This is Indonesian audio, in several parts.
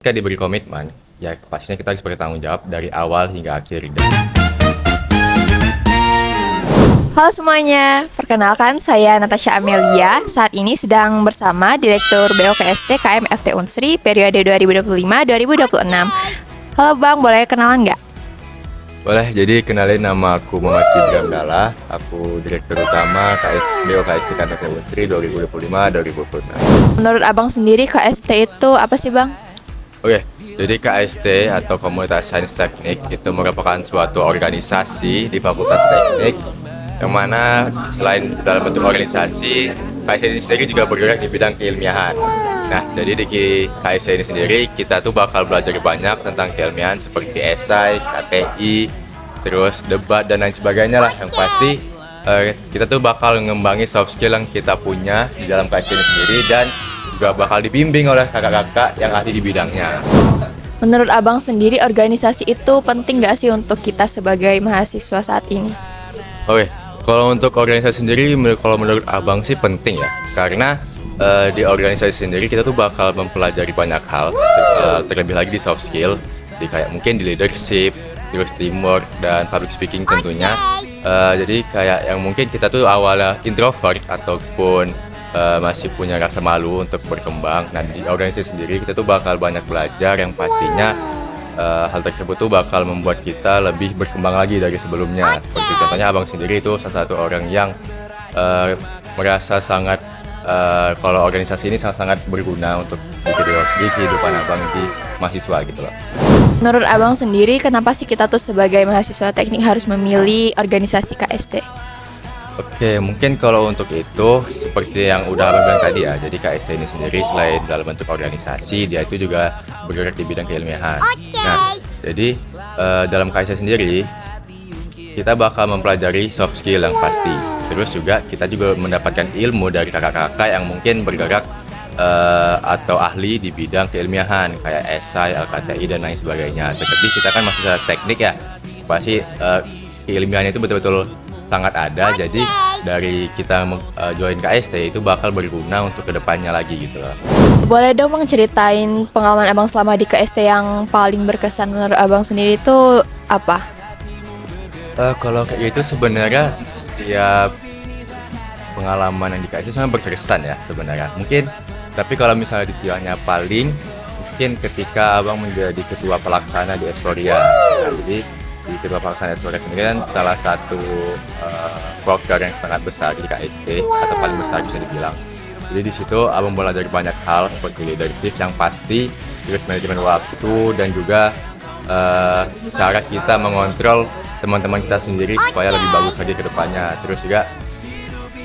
Ketika diberi komitmen, ya pastinya kita harus bertanggung jawab dari awal hingga akhir. Halo semuanya, perkenalkan saya Natasha Amelia. Saat ini sedang bersama Direktur BOKST KM FT Unsri periode 2025-2026. Halo Bang, boleh kenalan nggak? Boleh, jadi kenalin, nama aku Muhammad Cindra Abdallah. Aku Direktur Utama BOKST KM FT Unsri 2025-2026. Menurut Abang sendiri KST itu apa sih Bang? Oke, jadi KST atau Komunitas Sains Teknik itu merupakan suatu organisasi di Fakultas Teknik yang mana selain dalam bentuk organisasi, KST ini sendiri juga bergerak di bidang keilmiahan. Nah, jadi di KST ini sendiri kita tuh bakal belajar banyak tentang keilmiahan seperti esai, KTI, terus debat dan lain sebagainya lah. Yang pasti kita tuh bakal mengembangin soft skill yang kita punya di dalam KST ini sendiri dan juga bakal dibimbing oleh kakak-kakak yang ahli di bidangnya. Menurut Abang sendiri organisasi itu penting nggak sih untuk kita sebagai mahasiswa saat ini? Oke, kalau untuk organisasi sendiri, kalau menurut Abang sih penting ya, karena di organisasi sendiri kita tuh bakal mempelajari banyak hal, terlebih lagi di soft skill, di kayak mungkin di leadership, terus teamwork dan public speaking tentunya. Jadi kayak yang mungkin kita tuh awalnya introvert ataupun masih punya rasa malu untuk berkembang. Nah, di organisasi sendiri kita tuh bakal banyak belajar yang pastinya hal tersebut tuh bakal membuat kita lebih berkembang lagi dari sebelumnya. Seperti contohnya Abang sendiri itu salah satu orang yang merasa sangat kalau organisasi ini sangat berguna untuk di kehidupan Abang di mahasiswa gitu loh. Menurut Abang sendiri, kenapa sih kita tuh sebagai mahasiswa teknik harus memilih organisasi KST? Oke, mungkin kalau untuk itu seperti yang udah Abang bilang tadi ya. Jadi KST ini sendiri selain dalam bentuk organisasi, dia itu juga bergerak di bidang keilmiahan. Nah, jadi dalam KST sendiri kita bakal mempelajari soft skill yang pasti. Terus juga kita juga mendapatkan ilmu dari kakak-kakak yang mungkin bergerak atau ahli di bidang keilmiahan kayak esai, LKTI dan lain sebagainya. Tetapi kita kan masih teknik ya. Pasti keilmiahan itu betul-betul sangat ada, jadi dari kita join KST itu bakal berguna untuk kedepannya lagi gitu loh. Boleh dong Bang ceritain pengalaman Abang selama di KST yang paling berkesan menurut Abang sendiri itu apa? Kalau kayak gitu sebenarnya setiap pengalaman yang di KST sangat berkesan ya sebenarnya. Mungkin, tapi kalau misalnya ditanya paling, mungkin ketika Abang menjadi ketua pelaksana di Esporia. Nah, jadi di ketua pelaksana Esporia sendiri kan salah satu program yang sangat besar di KST atau paling besar bisa dibilang. Jadi di situ Abang belajar banyak hal seperti leadership yang pasti, terus manajemen waktu dan juga cara kita mengontrol teman-teman kita sendiri supaya lebih bagus lagi ke depannya. Terus juga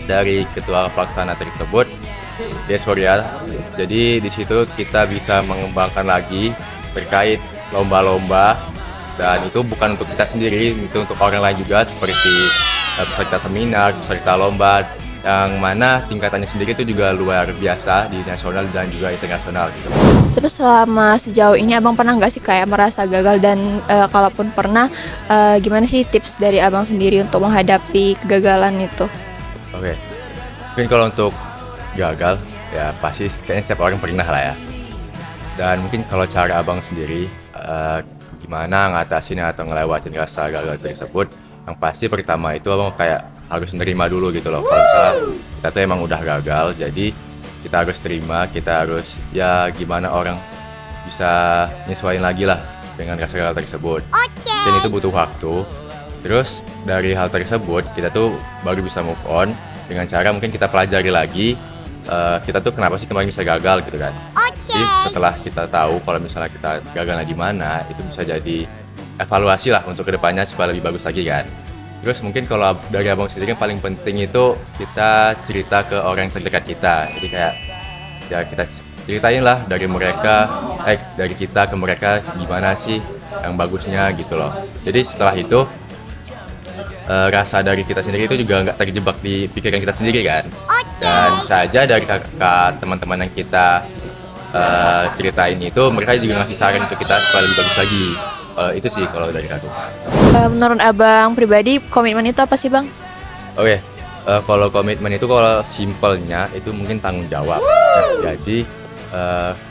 dari ketua pelaksana tersebut di Esporia, jadi di situ kita bisa mengembangkan lagi terkait lomba-lomba. Dan itu bukan untuk kita sendiri, itu untuk orang lain juga seperti peserta seminar, peserta lomba, yang mana tingkatannya sendiri itu juga luar biasa di nasional dan juga internasional gitu. Terus selama sejauh ini Abang pernah nggak sih kayak merasa gagal dan kalaupun pernah, gimana sih tips dari Abang sendiri untuk menghadapi kegagalan itu? Oke, mungkin kalau untuk gagal ya pasti kayaknya setiap orang pernah lah ya. Dan mungkin kalau cara Abang sendiri gimana ngatasin atau ngelewatin rasa gagal tersebut, yang pasti pertama itu Abang kayak harus nerima dulu gitu loh. Kalau misalnya kita tuh emang udah gagal, jadi kita harus terima, kita harus ya gimana orang bisa nyesuaiin lagi lah dengan rasa gagal tersebut. Dan itu butuh waktu. Terus dari hal tersebut kita tuh baru bisa move on dengan cara mungkin kita pelajari lagi kita tuh kenapa sih kemarin bisa gagal gitu kan. Jadi setelah kita tahu kalau misalnya kita gagalnya di mana, itu bisa jadi evaluasi lah untuk kedepannya supaya lebih bagus lagi kan. Terus mungkin kalau dari Abang sendiri yang paling penting itu kita cerita ke orang terdekat kita. Jadi kayak ya kita ceritain lah dari mereka, dari kita ke mereka gimana sih yang bagusnya gitu loh. Jadi setelah itu rasa dari kita sendiri itu juga nggak terjebak di pikiran kita sendiri kan. Dan bisa aja dari kakak teman-teman yang kita ceritain itu mereka juga ngasih saran untuk kita supaya lebih bagus lagi. Itu sih kalau dari aku. Menurut Abang pribadi komitmen itu apa sih Bang? Oke, kalau komitmen itu kalau simpelnya itu mungkin tanggung jawab. Nah, jadi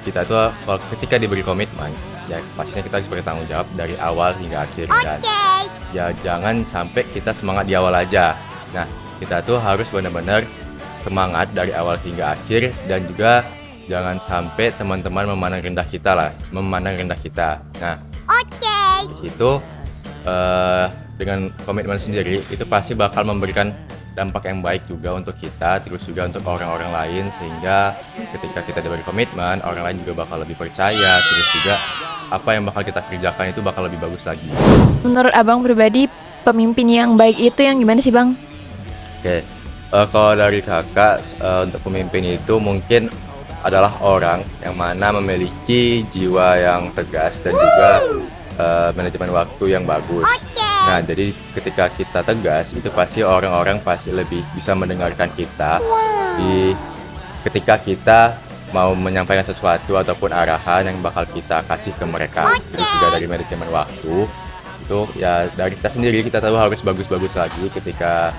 kita tuh kalau ketika diberi komitmen, ya pastinya kita harus bertanggung jawab dari awal hingga akhir. Dan ya jangan sampai kita semangat di awal aja. Nah, kita tuh harus benar-benar semangat dari awal hingga akhir, dan juga jangan sampai teman-teman memandang rendah kita. Nah, di situ dengan komitmen sendiri itu pasti bakal memberikan dampak yang baik juga untuk kita, terus juga untuk orang-orang lain, sehingga ketika kita diberi komitmen, orang lain juga bakal lebih percaya, terus juga apa yang bakal kita kerjakan itu bakal lebih bagus lagi. Menurut abang pribadi, pemimpin yang baik itu yang gimana sih bang? Oke, kalau dari kakak, untuk pemimpin itu mungkin adalah orang yang mana memiliki jiwa yang tegas dan juga manajemen waktu yang bagus. Nah, jadi ketika kita tegas, itu pasti orang-orang pasti lebih bisa mendengarkan kita ketika kita mau menyampaikan sesuatu ataupun arahan yang bakal kita kasih ke mereka. Terus juga dari manajemen waktu, itu ya dari kita sendiri, kita tahu harus bagus-bagus lagi ketika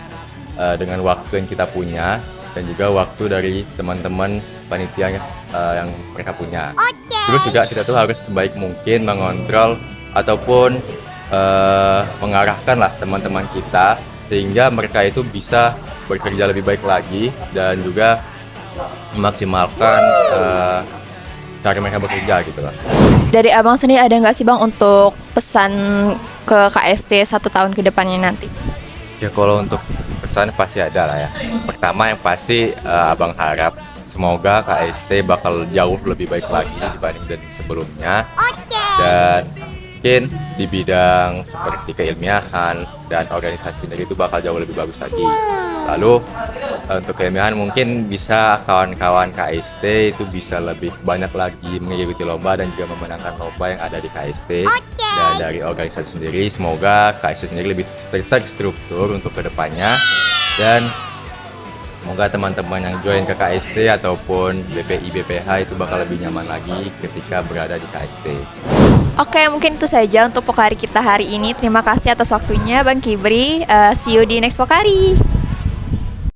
dengan waktu yang kita punya, dan juga waktu dari teman-teman panitia yang mereka punya. Terus juga kita tuh harus sebaik mungkin mengontrol ataupun mengarahkan lah teman-teman kita, sehingga mereka itu bisa bekerja lebih baik lagi dan juga memaksimalkan cara mereka bekerja gitu lah. Dari abang sendiri ada nggak sih bang untuk pesan ke KST 1 tahun ke depannya nanti? Ya, kalau untuk pesan pasti ada lah ya. Pertama yang pasti abang harap semoga KST bakal jauh lebih baik lagi dibanding dari sebelumnya. Dan mungkin di bidang seperti keilmiahan dan organisasi sendiri itu bakal jauh lebih bagus lagi. Lalu untuk keilmiahan mungkin bisa kawan-kawan KST itu bisa lebih banyak lagi mengikuti lomba dan juga memenangkan lomba yang ada di KST. Dan dari organisasi sendiri, semoga KST sendiri lebih terstruktur untuk kedepannya, dan semoga teman-teman yang join ke KST ataupun BPI BPH itu bakal lebih nyaman lagi ketika berada di KST. Oke, mungkin itu saja untuk Pokari kita hari ini. Terima kasih atas waktunya Bang Kibri. See you di next Pokari.